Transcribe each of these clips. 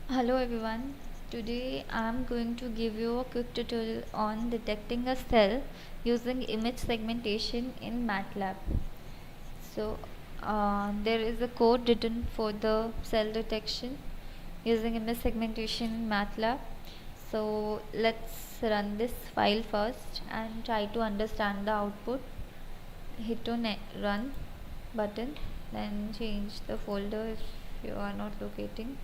Hello everyone. Today I am going to give you a quick tutorial on detecting a cell using image segmentation in MATLAB. So there is a code written for the cell detection using image segmentation in MATLAB. So let's run this file first and try to understand the output. Hit on run button, then change the folder if you are not locating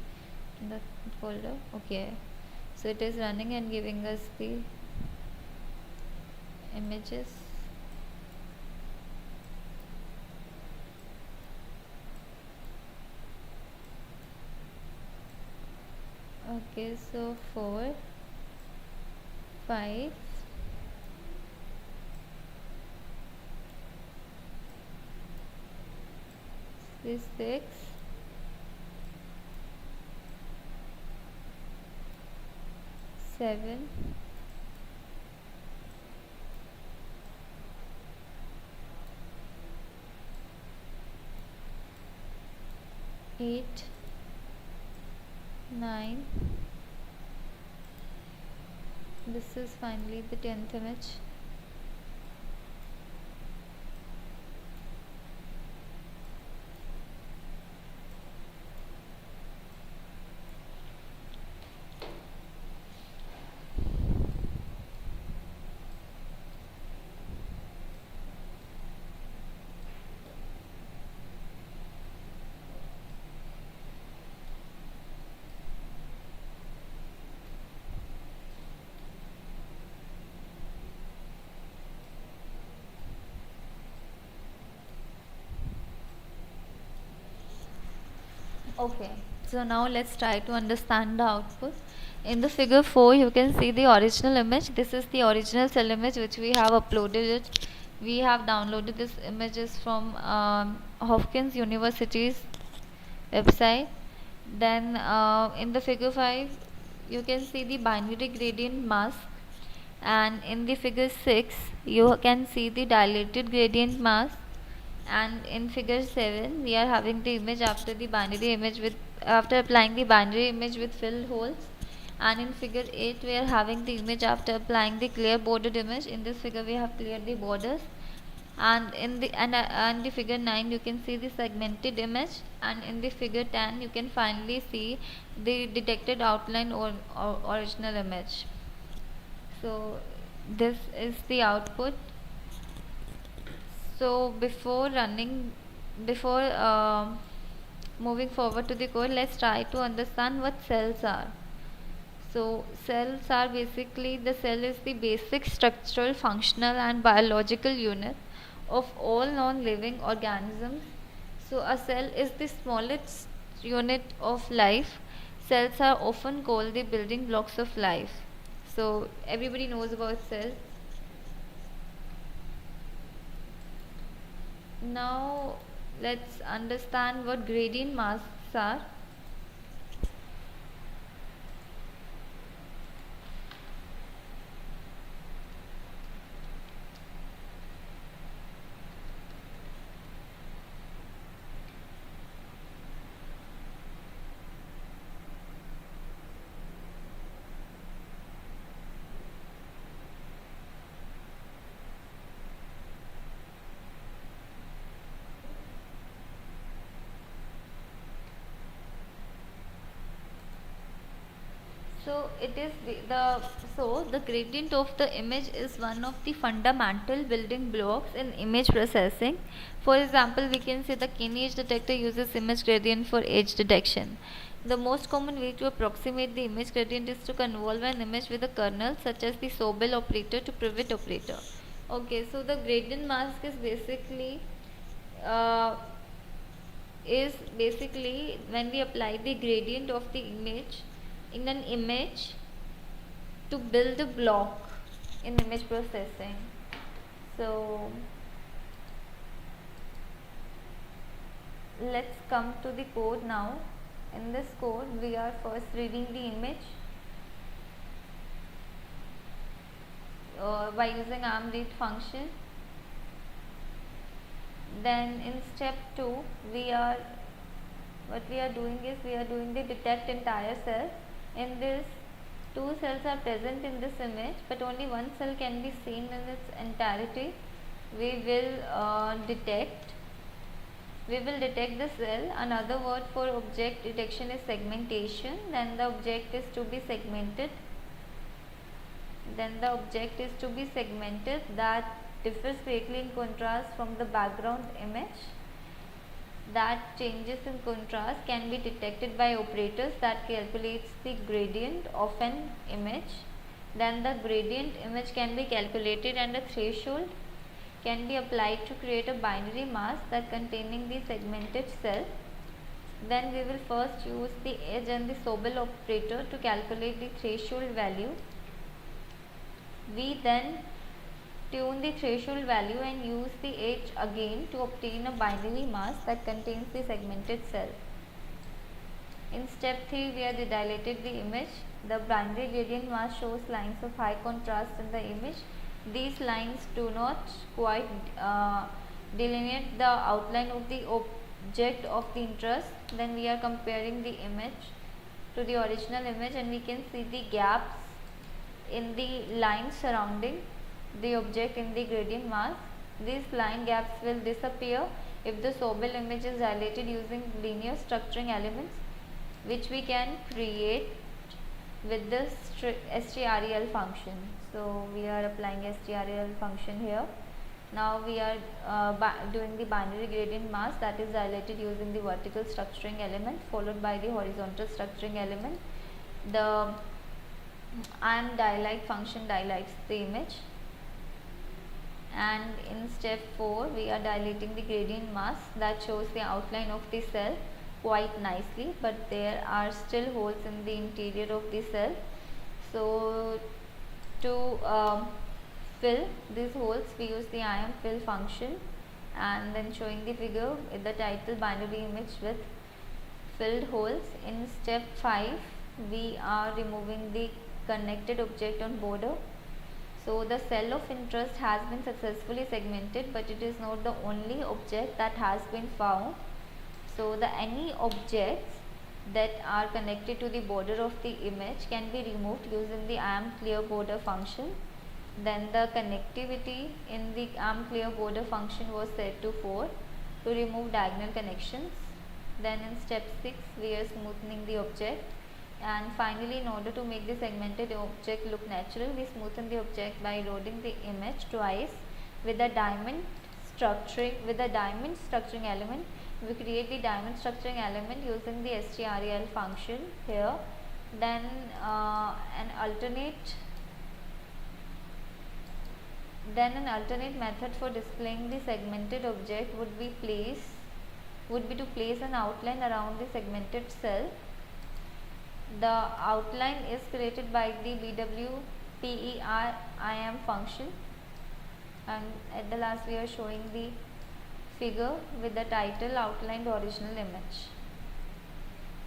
in the folder. Okay, so it is running and giving us the images. Okay, so 4 5 6 7 8 9. This is finally the 10th image. Okay, so now let's try to understand the output. In the figure 4, you can see the original image. This is the original cell image which we have uploaded it. We have downloaded this images from Hopkins University's website. Then in the figure 5, you can see the binary gradient mask, and in the figure 6 you can see the dilated gradient mask, and in figure 7 we are having the image after the binary image with after applying the binary image with filled holes, and in figure 8 we are having the image after applying the clear bordered image. In this figure we have cleared the borders, and in the figure 9 you can see the segmented image, and in the figure 10 you can finally see the detected outline or original image. So this is the output. So before moving forward to the code, let's try to understand what cells are. So cells are basically, the cell is the basic structural, functional and biological unit of all non-living organisms. So a cell is the smallest unit of life. Cells are often called the building blocks of life. So everybody knows about cells. Now let's understand what gradient masks are. So the gradient of the image is one of the fundamental building blocks in image processing. For example, we can say the Kine edge detector uses image gradient for edge detection. The most common way to approximate the image gradient is to convolve an image with a kernel such as the Sobel operator to Privet operator. Okay, so the gradient mask uh, is basically when we apply the gradient of the image in an image to build a block in image processing. So let's come to the code now. In this code we are first reading the image by using armread function. Then in step 2 we are what we are doing is we are doing the detect entire cell. In this, two cells are present in this image, but only one cell can be seen in its entirety. We will detect the cell. Another word for object detection is segmentation. Then the object is to be segmented. That differs greatly in contrast from the background image. That changes in contrast can be detected by operators that calculates the gradient of an image. Then the gradient image can be calculated and a threshold can be applied to create a binary mask that containing the segmented cell. Then we will first use the edge and the Sobel operator to calculate the threshold value. We then tune the threshold value and use the edge again to obtain a binary mask that contains the segmented cell. In step 3, we have dilated the image. The binary gradient mask shows lines of high contrast in the image. These lines do not quite delineate the outline of the object of the interest. Then we are comparing the image to the original image, and we can see the gaps in the lines surrounding the object in the gradient mask. These line gaps will disappear if the Sobel image is dilated using linear structuring elements, which we can create with the strel function. So we are applying strel function here. Now we are doing the binary gradient mask that is dilated using the vertical structuring element followed by the horizontal structuring element. The IM dilate function dilates the image. And in step 4, we are dilating the gradient mask that shows the outline of the cell quite nicely, but there are still holes in the interior of the cell. So to fill these holes, we use the IM fill function, and then showing the figure with the title binary image with filled holes. In step 5, we are removing the connected object on border. So the cell of interest has been successfully segmented, but it is not the only object that has been found. So any objects that are connected to the border of the image can be removed using the IM clear border function. Then the connectivity in the IM clear border function was set to 4 to remove diagonal connections. Then in step 6, we are smoothing the object. And finally, in order to make the segmented object look natural, we smoothen the object by loading the image twice with a diamond structuring element. We create the diamond structuring element using the strel function here. Then an alternate method for displaying the segmented object would be to place an outline around the segmented cell. The outline is created by the BWPERIM function, and at the last we are showing the figure with the title outlined original image.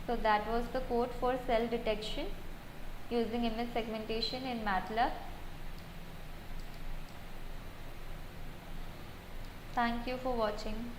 So that was the code for cell detection using image segmentation in MATLAB. Thank you for watching.